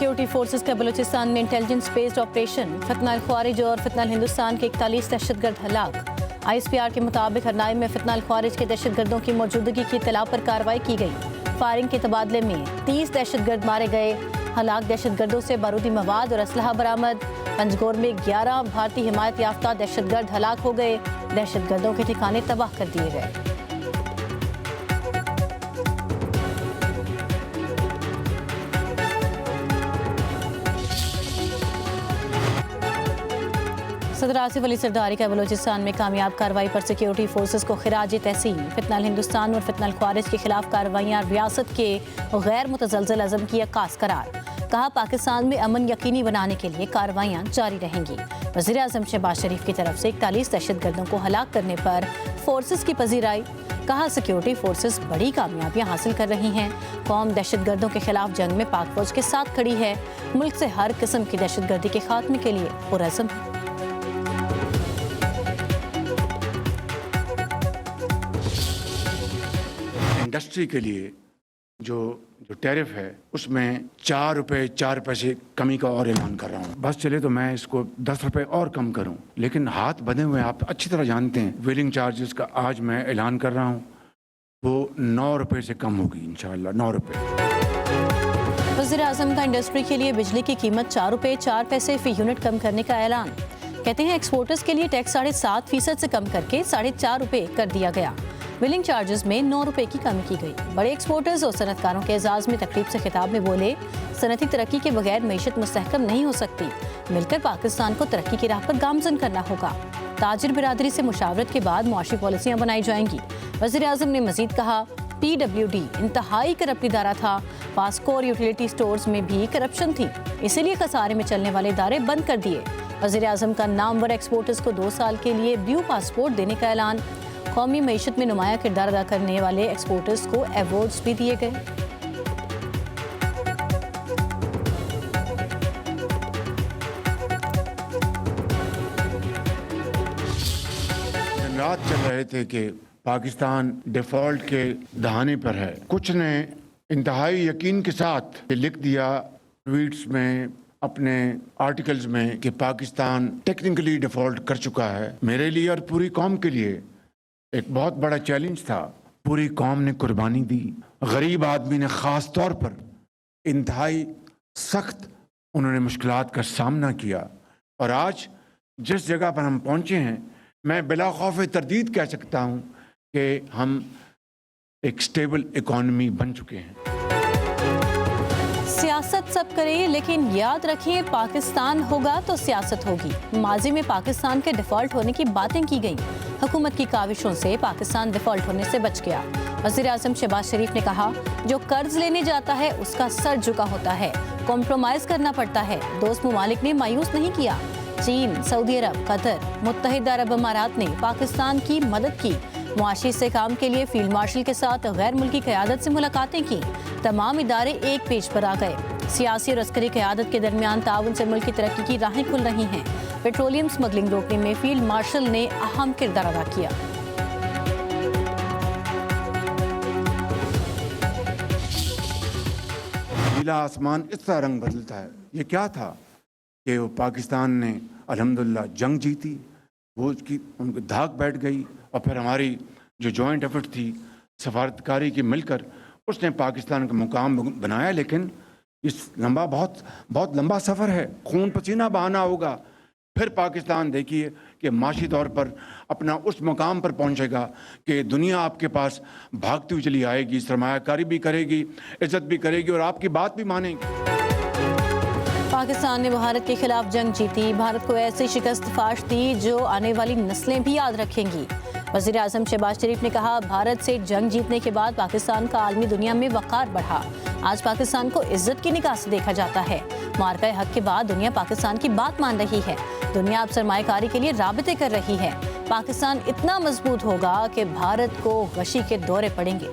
Security forces का बलूचिस्तान में intelligence based operation, फितनाल ख्वारिज और फितनाल हिंदुस्तान के 41 दहशतगर्द हलाक। ISPR के मुताबिक हरनाई में फितनाल ख्वारिज के दहशतगर्दों की मौजूदगी की इत्तला पर कार्रवाई की गई। फायरिंग के तबादले में 30 दहशतगर्द मारे गए। हलाक दहशतगर्दों से बारूदी मवाद और असलहा बरामद। पंजगोर में 11 भारतीय हिमायत याफ्ता दहशतगर्द हलाक हो गए। दहशतगर्दों के ठिकाने तबाह कर दिए गए। सदर आसिफ अली सरदारी का बलूचिस्तान में कामयाब कार्रवाई पर सिक्योरिटी फोर्सेस को खिराज तहसीन। फितनाल हिंदुस्तान और फितनाल ख्वारिज के खिलाफ कार्रवाइयाँ रियासत के गैर मुतज़लज़ल अज़म की अक्कास करार। कहा, पाकिस्तान में अमन यकीनी बनाने के लिए कार्रवाइयाँ जारी रहेंगी। वज़ीर आज़म शहबाज शरीफ की तरफ से 41 दहशतगर्दों को हलाक करने पर फोर्सेस की पजीराई। कहा, सिक्योरिटी फोर्सेस बड़ी कामयाबियां हासिल कर रही हैं। कौम दहशतगर्दों के खिलाफ जंग में पाक फौज के साथ खड़ी है। मुल्क से हर किस्म की दहशतगर्दी के खात्मे के लिए पुरअज़म है। इंडस्ट्री के लिए जो टैरिफ है उसमें 4 रुपये 4 पैसे कमी का और ऐलान कर रहा हूँ। बस चले तो मैं इसको 10 रुपये और कम करूँ, लेकिन हाथ बंधे हुए आप अच्छी तरह जानते हैं। व्हीलिंग चार्जेस का आज मैं ऐलान कर रहा हूँ, वो 9 रुपये से कम होगी इंशाअल्लाह, 9 रुपये। वज़ीर आज़म का इंडस्ट्री के लिए बिजली की कीमत 4 रुपये 4 पैसे फी यूनिट कम करने का ऐलान। कहते हैं एक्सपोर्टर्स के लिए टैक्स 7.5% से कम करके 4.5 रुपये कर दिया गया। बिलिंग चार्जेस में 9 रुपये की कमी की गई। बड़े एक्सपोर्टर्स और सनतकारों के एजाज में तकरीब से खिताब में बोले, सनती तरक्की के बगैर मईशत मुस्तहकम नहीं हो सकती। मिलकर पाकिस्तान को तरक्की की राह पर गामजन करना होगा। ताजिर बिरादरी से मुशावरत के बाद मुआशी पॉलिसियाँ बनाई जाएंगी। वज़ीर आज़म ने मजीद कहा, PWD इंतहाई करप्ट इदारा था। पास्को और यूटिलिटी स्टोर्स में भी करप्शन थी, इसीलिए खसारे में चलने वाले इदारे बंद कर दिए। वज़ीर आज़म का नामवर एक्सपोर्टर्स को 2 साल के लिए ब्लू पासपोर्ट देने का ऐलान। कौमी मईशत में नुमाया किरदार अदा करने वाले एक्सपोर्टर्स को अवार्ड्स भी दिए गए। रात चल रहे थे कि पाकिस्तान डिफॉल्ट के दहाने पर है। कुछ ने इंतहाई यकीन के साथ लिख दिया ट्वीट्स में, अपने आर्टिकल्स में, कि पाकिस्तान टेक्निकली डिफॉल्ट कर चुका है। मेरे लिए और पूरी कौम के लिए एक बहुत बड़ा चैलेंज था। पूरी कौम ने कुर्बानी दी। गरीब आदमी ने ख़ास तौर पर इंतहाई सख्त उन्होंने मुश्किलात का सामना किया। और आज जिस जगह पर हम पहुँचे हैं, मैं बिला खौफ तरदीद कह सकता हूँ कि हम एक स्टेबल इकॉनमी बन चुके हैं। सियासत सब करे, लेकिन याद रखिए पाकिस्तान होगा तो सियासत होगी। माजी में पाकिस्तान के डिफॉल्ट होने की बातें की गईं। हुकूमत की काविशों से पाकिस्तान डिफॉल्ट होने से बच गया। वज़ीर आज़म शहबाज शरीफ ने कहा, जो कर्ज लेने जाता है उसका सर झुका होता है, कॉम्प्रोमाइज करना पड़ता है। दोस्त ममालिक ने मायूस नहीं किया। चीन, सऊदी अरब, कतर, मुत्तहिदा अरब अमारात ने पाकिस्तान की मदद की। मुआशी इस्तेहकाम के लिए फील्ड मार्शल के साथ गैर मुल्की क़यादत से मुलाकातें की। तमाम इदारे एक पेज पर आ गए। सियासी और अस्करी क़यादत के दरमियान ताउन से मुल्क की तरक्की की राहें खुल रही हैं। पेट्रोलियम स्मगलिंग रोकने में फील्ड मार्शल ने अहम किरदार अदा किया। नीला आसमान इस तरह रंग बदलता है। ये क्या था कि वो पाकिस्तान ने अल्हम्दुलिल्लाह जंग जीती, वो उसकी उनको धाक बैठ गई। और फिर हमारी जो जॉइंट एफर्ट थी सफारतकारी की मिलकर, उसने पाकिस्तान का मुकाम बनाया। लेकिन इस बहुत लंबा सफ़र है, खून पसीना बहाना होगा। फिर पाकिस्तान देखिए कि माशी तौर पर अपना उस मुकाम पर पहुंचेगा कि दुनिया आपके पास भागती हुई चली आएगी, सरमायाकारी भी करेगी, इज्जत भी करेगी और आपकी बात भी मानेगी। पाकिस्तान ने भारत के खिलाफ जंग जीती, भारत को ऐसी शिकस्त फाश दी जो आने वाली नस्लें भी याद रखेंगी। वज़ीर आज़म शहबाज शरीफ ने कहा, भारत से जंग जीतने के बाद पाकिस्तान का आलमी दुनिया में वक़ार बढ़ा। आज पाकिस्तान को इज्जत की निगाह से देखा जाता है। मार्का हक के बाद दुनिया पाकिस्तान की बात मान रही है। दुनिया अब सरमायाकारी के लिए राबते कर रही है। पाकिस्तान इतना मजबूत होगा कि भारत को गशी के दौरे पड़ेंगे।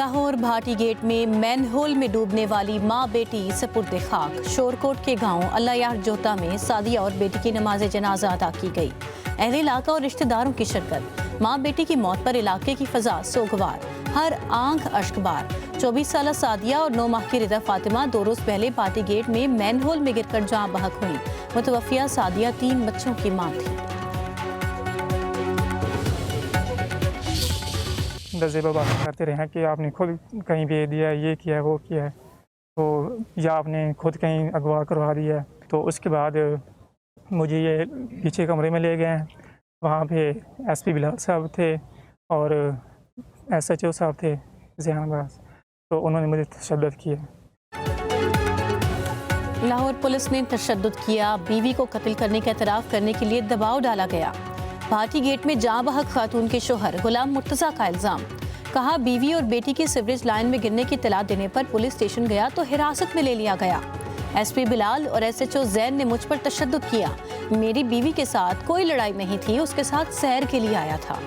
लाहौर भाटी गेट में मैनहोल में डूबने वाली मां बेटी सपुर्द खाक। शोरकोट के गांव अल्लाह यार जोता में सादिया और बेटी की नमाज जनाजा अदा की गई। अहले इलाका और रिश्तेदारों की शिरकत। मां बेटी की मौत पर इलाके की फजा सोगवार, हर आंख अश्कबार। 24 साल सादिया और 9 माह की रिदा फातिमा 2 रोज पहले भाटी गेट में मैनहोल में गिरकर जाँ बहक हुई। मुतवफिया सादिया 3 बच्चों की मां थी। दज़ेबा बात करते रहे हैं कि आपने खुद कहीं भेज दिया, ये किया है, वो किया है, तो या आपने खुद कहीं अगवा करवा दिया है। तो उसके बाद मुझे ये पीछे कमरे में ले गए हैं। वहाँ पे एसपी बिलाल साहब थे और SHO साहब थे जहानाबाद, तो उन्होंने मुझे तशद्दुद किया। लाहौर पुलिस ने तशद्दुद किया। बीवी को कत्ल करने का एतराफ़ करने के लिए दबाव डाला गया। भाटी गेट में जाँ बहक खातून के शोहर गुलाम मुर्तज़ा का इल्ज़ाम। कहा बीवी और बेटी की सीवरेज लाइन में गिरने की इत्तला देने पर पुलिस स्टेशन गया तो हिरासत में ले लिया गया। SP बिलाल और SHO जैन ने मुझ पर तशद्दुद किया। मेरी बीवी के साथ कोई लड़ाई नहीं थी, उसके साथ सैर के लिए आया था।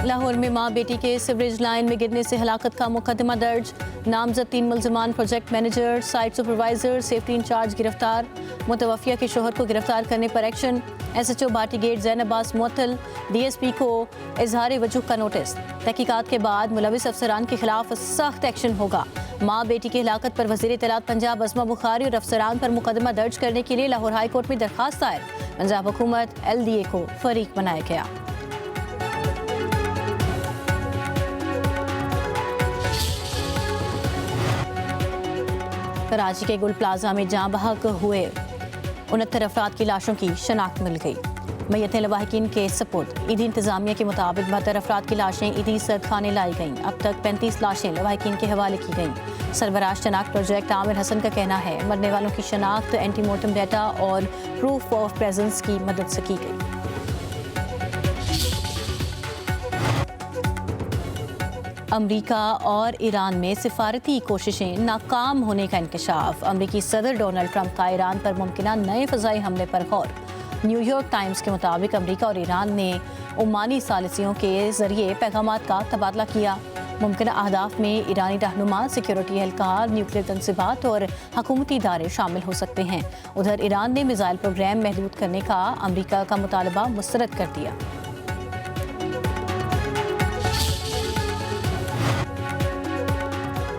लाहौर में मां बेटी के सीवरेज लाइन में गिरने से हलाकत का मुकदमा दर्ज। नामजद 3 मुल्ज़िमान project manager, site supervisor, safety incharge गिरफ्तार। मुतवफिया के शोहर को गिरफ्तार करने पर action. SHO Bhati gate Zain Abbas मुअत्तल। DSP को इजहार वजूह का नोटिस। तहकीकात के बाद मुलविस अफसरान के खिलाफ सख्त एक्शन होगा। मां बेटी की हलाकत पर वज़ीर इत्तलात पंजाब अज़मा बुखारी और अफसरान पर मुकदमा दर्ज करने के लिए लाहौर हाई कोर्ट में दरखास्त दायर। पंजाब हुकूमत LDA को फरीक बनाया गया। कराची के गुल प्लाजा में जाँ बहक हुए 69 अफराद की लाशों की शनाख्त मिल गई। मैयतें लवाहिकीन के सपुर्द। ईदी इंतजामिया के मुताबिक 72 अफराद की लाशें ईदी सर्द खाने लाई गईं। अब तक 35 लाशें लवाहिकीन के हवाले की गईं। सरबराह शनाख्त प्रोजेक्ट आमिर हसन का कहना है मरने वालों की शनाख्त एंटीमोर्टम डाटा और प्रूफ ऑफ प्रेजेंस की मदद से की गई। अमरीका और ईरान में सिफारती कोशिशें नाकाम होने का इंकशाफ। अमरीकी सदर डोनाल्ड ट्रंप का ईरान पर मुमकिन नए फ़ज़ाई हमले पर गौर। न्यूयॉर्क टाइम्स के मुताबिक अमरीका और ईरान ने ओमानी सालिसियों के जरिए पैगामात का तबादला किया। मुमकिन अहदाफ में ईरानी रहनुमा, सिक्योरिटी एहलकार, न्यूक्लियर तनसीबात और हुकूमती इदारे शामिल हो सकते हैं। उधर ईरान ने मिसाइल प्रोग्राम महदूद करने का अमरीका का मुतालबा मुस्तरद कर दिया।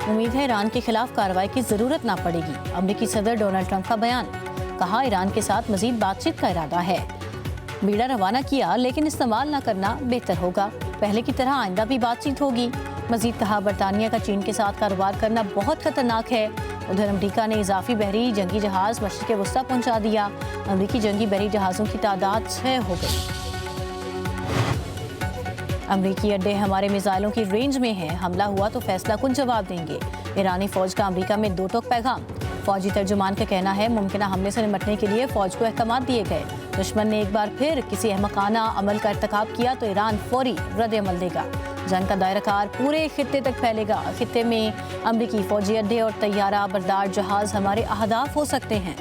उम्मीद है ईरान के खिलाफ कार्रवाई की जरूरत ना पड़ेगी। अमरीकी सदर डोनाल्ड ट्रंप का बयान। कहा ईरान के साथ मजीद बातचीत का इरादा है। बीड़ा रवाना किया लेकिन इस्तेमाल न करना बेहतर होगा। पहले की तरह आइंदा भी बातचीत होगी। मजीद कहा बरतानिया का चीन के साथ कारोबार करना बहुत खतरनाक है। उधर अमरीका ने इजाफी बहरी जंगी जहाज मशरिक़ वस्ता पहुंचा दिया। अमरीकी जंगी बहरी जहाज़ों की तादाद 6 हो गई। अमरीकी अड्डे हमारे मिसाइलों की रेंज में हैं। हमला हुआ तो फैसला कुन जवाब देंगे। ईरानी फौज का अमरीका में 2 टोक पैगाम। फौजी तर्जुमान का कहना है मुमकिन हमले से निपटने के लिए फौज को अहकाम दिए गए। दुश्मन ने एक बार फिर किसी अहमकाना अमल का इर्तिकाब किया तो ईरान फौरी रद्द अमल देगा। जंग का दायराकार पूरे खित्ते तक फैलेगा। खित्ते में अमरीकी फौजी अड्डे और तैयारा बरदार जहाज हमारे अहदाफ हो सकते हैं।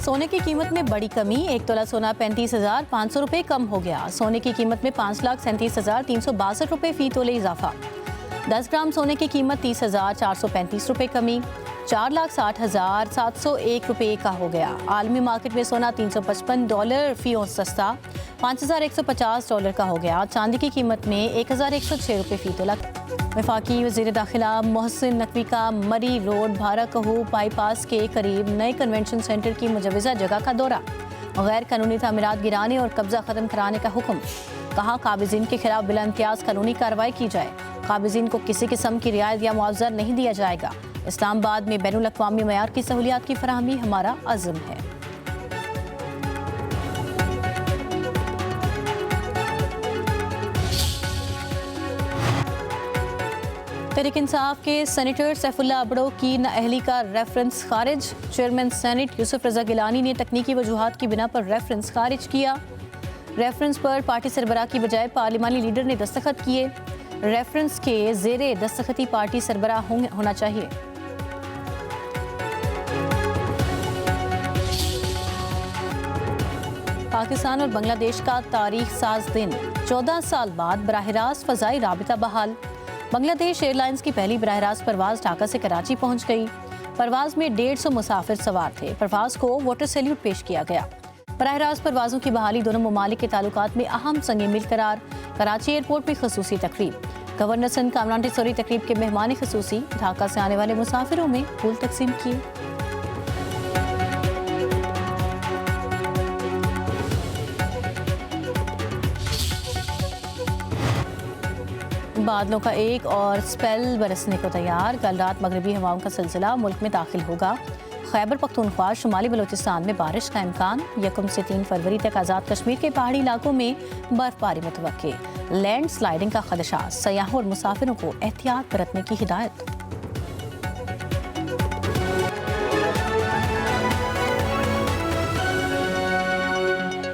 सोने की कीमत में बड़ी कमी। 1 तोला सोना 35,500 रुपये कम हो गया। सोने की कीमत में 5,37,362 रुपये फी तोले इजाफा। 10 ग्राम सोने की कीमत 30,435 रुपये कमी। 4,60,701 रुपये का हो गया। आलमी मार्केट में सोना $355 फी औंस सस्ता। $5,150 का हो गया। चांदी की कीमत में 1,106 रुपये फी तोला। वफाकी वज़ीर दाखिला मोहसिन नकवी का मरी रोड भारा कहू बाईपास के करीब नए कन्वेंशन सेंटर की मुजवज़ा जगह का दौरा। गैर कानूनी तामीरात गिराने और कब्जा ख़त्म कराने का हुक्म। कहा काबिज़ीन के खिलाफ बिला इम्तियाज़ कानूनी कार्रवाई की जाए। काबिज़ीन को किसी किस्म की रियायत या मुआवजा नहीं दिया जाएगा। इस्लामाबाद में बैनुल अक़वामी मयार की सहूलियात की फराहमी हमारा अज़्म है। तहरीक इंसाफ के सेनेटर सैफुल्लाह अबड़ो की नाअहली का रेफरेंस खारिज। चेयरमैन सेनेट यूसुफ रजा गिलानी ने तकनीकी वजूहात की बिना पर रेफरेंस खारिज किया। रेफरेंस पर पार्टी सरबराह की बजाय पार्लिमानी लीडर ने दस्तखत किए। रेफरेंस के जेरे दस्तखती पार्टी सरबराह होना चाहिए। पाकिस्तान और बांग्लादेश का तारीख साज दिन, 14 साल बाद बराह रास्त फ़ज़ाई राबिता बहाल। बांग्लादेश एयरलाइंस की पहली बराह रास्त परवाज़ ढाका से कराची पहुंच गई। परवाज़ में 150 मुसाफिर सवार थे। परवाज़ को वाटर सैल्यूट पेश किया गया। बराह रास्त परवाज़ों की बहाली दोनों ममालिक के ताल्लुकात में अहम संग मील करार। कराची एयरपोर्ट में खसूसी तकरीब। गवर्नर सिंध कामरान टिसौरी तकरीब के मेहमान खसूसी ढाका से आने वाले मुसाफिरों में फूल तकसीम किए। बादलों का एक और स्पेल बरसने को तैयार। कल रात मगरबी हवाओं का सिलसिला मुल्क में दाखिल होगा। खैबर पख्तूनख्वा, शुमाली बलोचिस्तान में बारिश का इम्कान। 1 से 3 फरवरी तक आज़ाद कश्मीर के पहाड़ी इलाकों में बर्फबारी मुतवक्के। लैंड स्लाइडिंग का खदशा, सयाहों और मुसाफिरों को एहतियात बरतने की हिदायत।